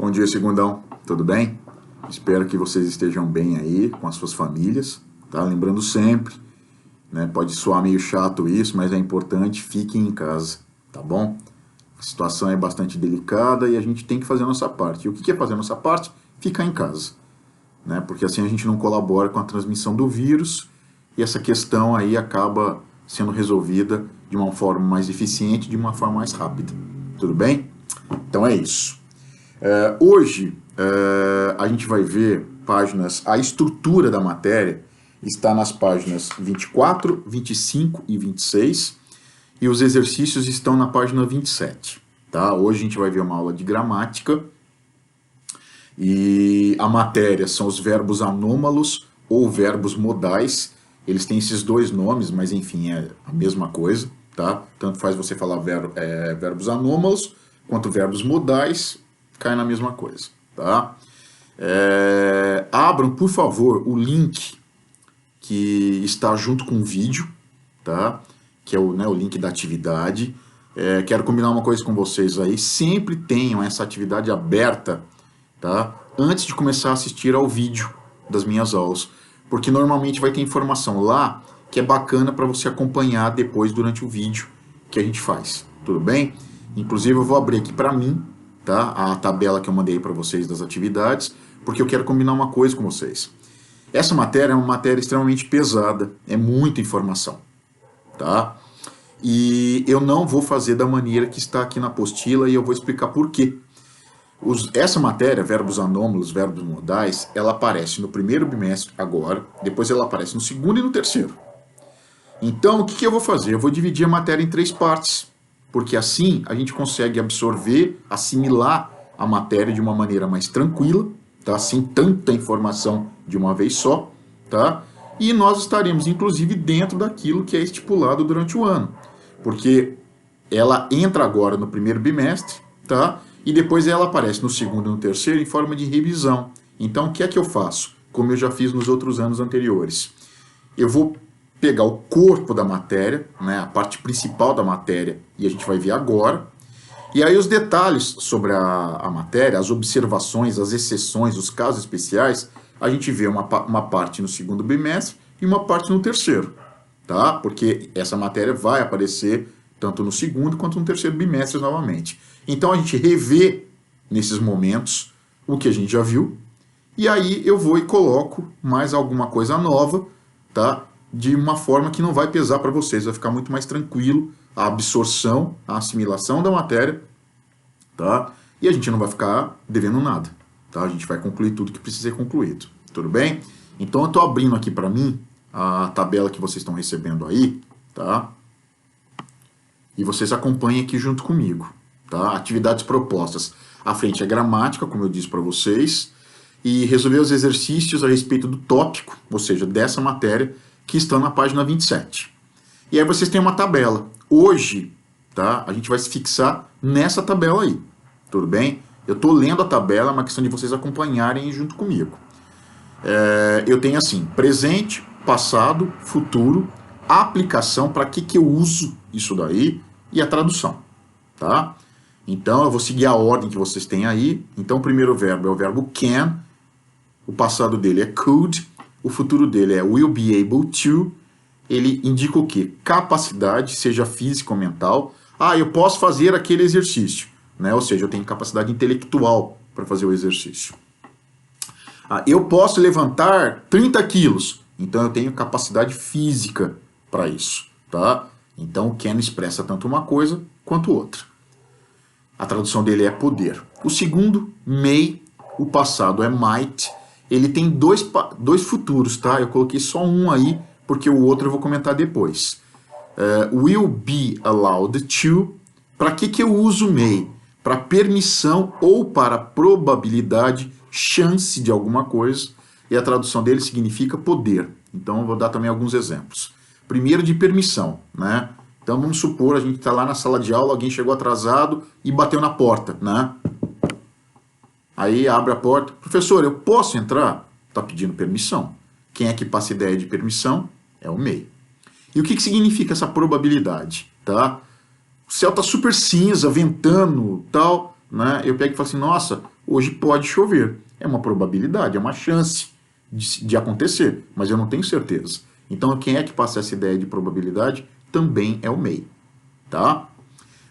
Bom dia, segundão. Tudo bem? Espero que vocês estejam bem aí com as suas famílias, tá? Lembrando sempre, né? Pode soar meio chato isso, mas é importante, fiquem em casa, tá bom? A situação é bastante delicada e a gente tem que fazer a nossa parte. E o que é fazer a nossa parte? Ficar em casa, né? Porque assim a gente não colabora com a transmissão do vírus e essa questão aí acaba sendo resolvida de uma forma mais eficiente, de uma forma mais rápida. Tudo bem? Então é isso. Hoje a gente vai ver páginas, a estrutura da matéria está nas páginas 24, 25 e 26 e os exercícios estão na página 27. Tá? Hoje a gente vai ver uma aula de gramática e a matéria são os verbos anômalos ou verbos modais. Eles têm esses dois nomes, mas enfim, é a mesma coisa. Tá? Tanto faz você falar verbos anômalos quanto verbos modais, cai na mesma coisa, tá? Abram, por favor, o link que está junto com o vídeo, tá? Que é o link da atividade. Quero combinar uma coisa com vocês aí, sempre tenham essa atividade aberta, tá? Antes de começar a assistir ao vídeo das minhas aulas, porque normalmente vai ter informação lá que é bacana para você acompanhar depois durante o vídeo que a gente faz, tudo bem? Inclusive eu vou abrir aqui para mim, tá? A tabela que eu mandei para vocês das atividades, porque eu quero combinar uma coisa com vocês. Essa matéria é uma matéria extremamente pesada, é muita informação, tá? E eu não vou fazer da maneira que está aqui na apostila e eu vou explicar por quê. Essa matéria, verbos anômalos, verbos modais, ela aparece no primeiro bimestre agora, depois ela aparece no segundo e no terceiro. Então, o que eu vou fazer? Eu vou dividir a matéria em 3 partes, porque assim a gente consegue absorver, assimilar a matéria de uma maneira mais tranquila, tá? Sem tanta informação de uma vez só, tá? E nós estaremos, inclusive, dentro daquilo que é estipulado durante o ano, porque ela entra agora no primeiro bimestre, tá? E depois ela aparece no segundo e no terceiro em forma de revisão. Então, o que é que eu faço? Como eu já fiz nos outros anos anteriores. Eu vou pegar o corpo da matéria, né, a parte principal da matéria, e a gente vai ver agora. E aí os detalhes sobre a matéria, as observações, as exceções, os casos especiais, a gente vê uma parte no segundo bimestre e uma parte no terceiro, tá? Porque essa matéria vai aparecer tanto no segundo quanto no terceiro bimestre novamente. Então a gente revê nesses momentos o que a gente já viu, e aí eu vou e coloco mais alguma coisa nova, tá? De uma forma que não vai pesar para vocês, vai ficar muito mais tranquilo a absorção, a assimilação da matéria, tá? E a gente não vai ficar devendo nada, tá? A gente vai concluir tudo que precisa ser concluído, tudo bem? Então eu estou abrindo aqui para mim a tabela que vocês estão recebendo aí, tá? E vocês acompanhem aqui junto comigo, tá? Atividades propostas. À frente é gramática, como eu disse para vocês, e resolver os exercícios a respeito do tópico, ou seja, dessa matéria, que estão na página 27. E aí vocês têm uma tabela. Hoje, tá, a gente vai se fixar nessa tabela aí, tudo bem? Eu estou lendo a tabela, é uma questão de vocês acompanharem junto comigo. Eu tenho assim, presente, passado, futuro, a aplicação, para que eu uso isso daí, e a tradução, tá? Então eu vou seguir a ordem que vocês têm aí. Então o primeiro verbo é o verbo can, o passado dele é could, o futuro dele é will be able to, ele indica o quê? Capacidade, seja física ou mental. Ah, eu posso fazer aquele exercício, né? Ou seja, eu tenho capacidade intelectual para fazer o exercício. Ah, eu posso levantar 30 quilos, então eu tenho capacidade física para isso, tá? Então o can expressa tanto uma coisa quanto outra. A tradução dele é poder. O segundo, may, o passado é might. Ele tem dois futuros, tá? Eu coloquei só um aí, porque o outro eu vou comentar depois. Will be allowed to. Para que eu uso may? Para permissão ou para probabilidade, chance de alguma coisa. E a tradução dele significa poder. Então eu vou dar também alguns exemplos. Primeiro de permissão, né? Então vamos supor, a gente está lá na sala de aula, alguém chegou atrasado e bateu na porta, né? Aí abre a porta, professor, eu posso entrar? Está pedindo permissão. Quem é que passa ideia de permissão? É o may. E o que significa essa probabilidade? Tá? O céu está super cinza, ventando, tal. né, eu pego e falo assim, nossa, hoje pode chover. É uma probabilidade, é uma chance de acontecer, mas eu não tenho certeza. Então, quem é que passa essa ideia de probabilidade também é o may, tá?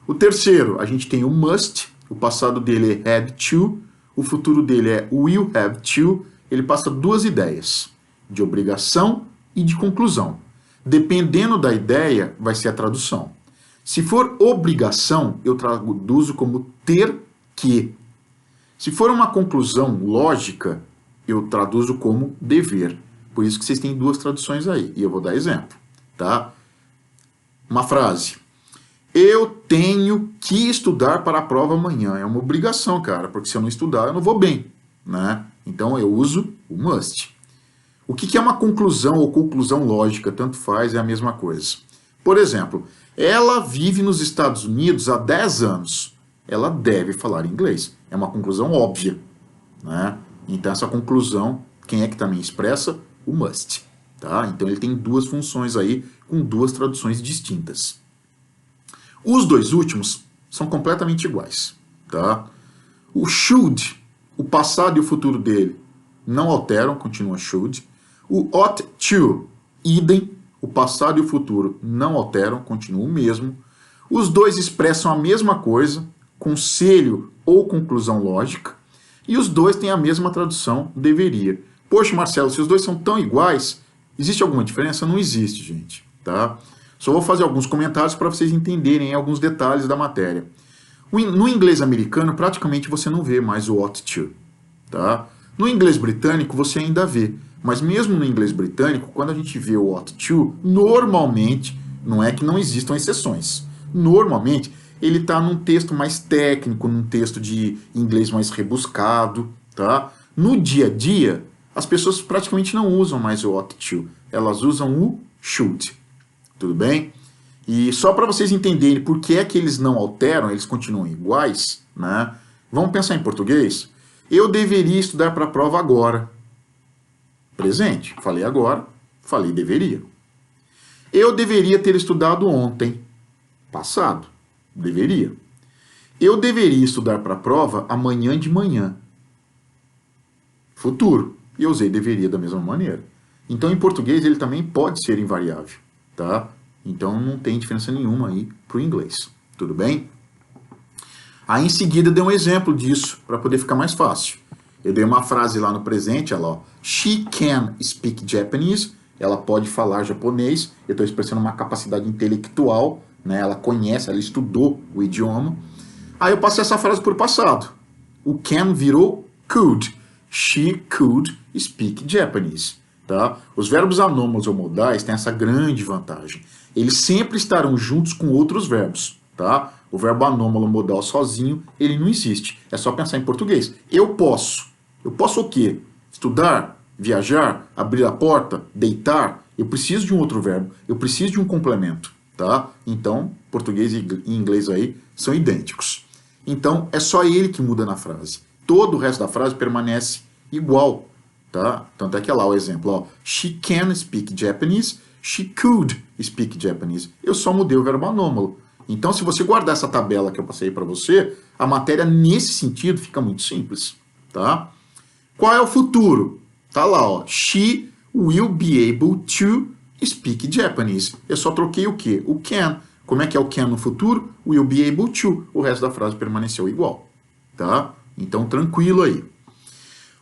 O terceiro, a gente tem o must, o passado dele é had to, o futuro dele é will have to, ele passa duas ideias, de obrigação e de conclusão. Dependendo da ideia, vai ser a tradução. Se for obrigação, eu traduzo como ter que. Se for uma conclusão lógica, eu traduzo como dever. Por isso que vocês têm duas traduções aí, e eu vou dar exemplo, tá? Uma frase. Eu tenho que estudar para a prova amanhã. É uma obrigação, cara, porque se eu não estudar, eu não vou bem, né? Então eu uso o must. O que é uma conclusão ou conclusão lógica? Tanto faz, é a mesma coisa. Por exemplo, ela vive nos Estados Unidos há 10 anos. Ela deve falar inglês. É uma conclusão óbvia, né? Então essa conclusão, quem é que também expressa? O must, tá? Então ele tem duas funções aí, com duas traduções distintas. Os dois últimos são completamente iguais, tá? O should, o passado e o futuro dele não alteram, continua should. O ought to, idem, o passado e o futuro não alteram, continua o mesmo. Os dois expressam a mesma coisa, conselho ou conclusão lógica, e os dois têm a mesma tradução, deveria. Poxa, Marcelo, se os dois são tão iguais, existe alguma diferença? Não existe, gente, tá? Só vou fazer alguns comentários para vocês entenderem alguns detalhes da matéria. No inglês americano, praticamente você não vê mais o ought to, tá? No inglês britânico, você ainda vê. Mas mesmo no inglês britânico, quando a gente vê o ought to, normalmente, não é que não existam exceções. Normalmente, ele está num texto mais técnico, num texto de inglês mais rebuscado, tá? No dia a dia, as pessoas praticamente não usam mais o ought to. Elas usam o should. Tudo bem? E só para vocês entenderem por que é que eles não alteram, eles continuam iguais, né? Vamos pensar em português? Eu deveria estudar para a prova agora. Presente. Falei agora, falei deveria. Eu deveria ter estudado ontem. Passado. Deveria. Eu deveria estudar para a prova amanhã de manhã. Futuro. E eu usei deveria da mesma maneira. Então, em português, ele também pode ser invariável, tá? Então, não tem diferença nenhuma aí para o inglês. Tudo bem? Aí, em seguida, eu dei um exemplo disso, para poder ficar mais fácil. Eu dei uma frase lá no presente, olha lá, ó. She can speak Japanese. Ela pode falar japonês. Eu estou expressando uma capacidade intelectual, né? Ela conhece, ela estudou o idioma. Aí eu passei essa frase por passado. O can virou could. She could speak Japanese. Tá? Os verbos anômalos ou modais têm essa grande vantagem. Eles sempre estarão juntos com outros verbos. Tá? O verbo anômalo modal sozinho, ele não existe. É só pensar em português. Eu posso. Eu posso o quê? Estudar, viajar, abrir a porta, deitar. Eu preciso de um outro verbo. Eu preciso de um complemento. Tá? Então, português e inglês aí são idênticos. Então, é só ele que muda na frase. Todo o resto da frase permanece igual. Tá? Tanto é que é lá o exemplo. Ó. She can speak Japanese. She could speak Japanese. Eu só mudei o verbo anômalo. Então, se você guardar essa tabela que eu passei para você, a matéria nesse sentido fica muito simples. Tá? Qual é o futuro? Tá lá, ó. She will be able to speak Japanese. Eu só troquei o quê? O can. Como é que é o can no futuro? Will be able to. O resto da frase permaneceu igual. Tá? Então, tranquilo aí.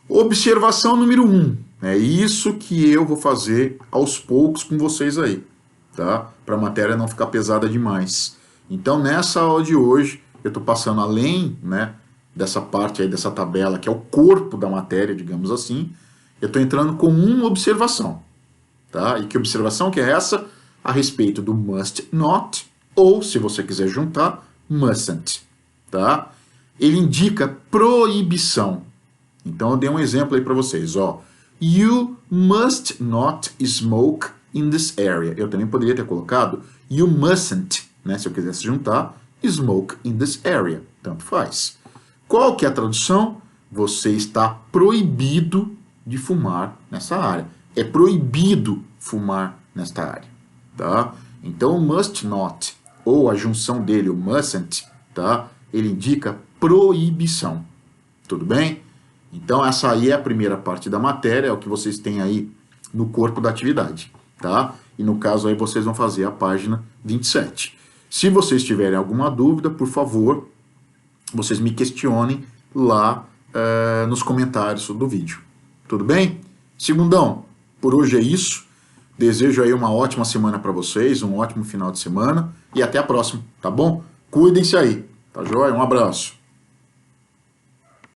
Observação número 1. É isso que eu vou fazer aos poucos com vocês aí. Tá? Para a matéria não ficar pesada demais. Então, nessa aula de hoje, eu estou passando além, né, dessa parte aí, dessa tabela, que é o corpo da matéria, digamos assim, eu estou entrando com uma observação. Tá? E que observação que é essa? A respeito do must not, ou, se você quiser juntar, mustn't. Tá? Ele indica proibição. Então, eu dei um exemplo aí para vocês. Ó. You must not smoke in this area. Eu também poderia ter colocado you mustn't, né, se eu quisesse juntar, smoke in this area. Tanto faz. Qual que é a tradução? Você está proibido de fumar nessa área. É proibido fumar nesta área. Tá? Então, o must not, ou a junção dele, o mustn't, tá? ele indica proibição. Tudo bem? Então essa aí é a primeira parte da matéria, é o que vocês têm aí no corpo da atividade, tá? E no caso aí vocês vão fazer a página 27. Se vocês tiverem alguma dúvida, por favor, vocês me questionem lá nos comentários do vídeo. Tudo bem? Segundão, por hoje é isso. Desejo aí uma ótima semana para vocês, um ótimo final de semana e até a próxima, tá bom? Cuidem-se aí, tá joia? Um abraço.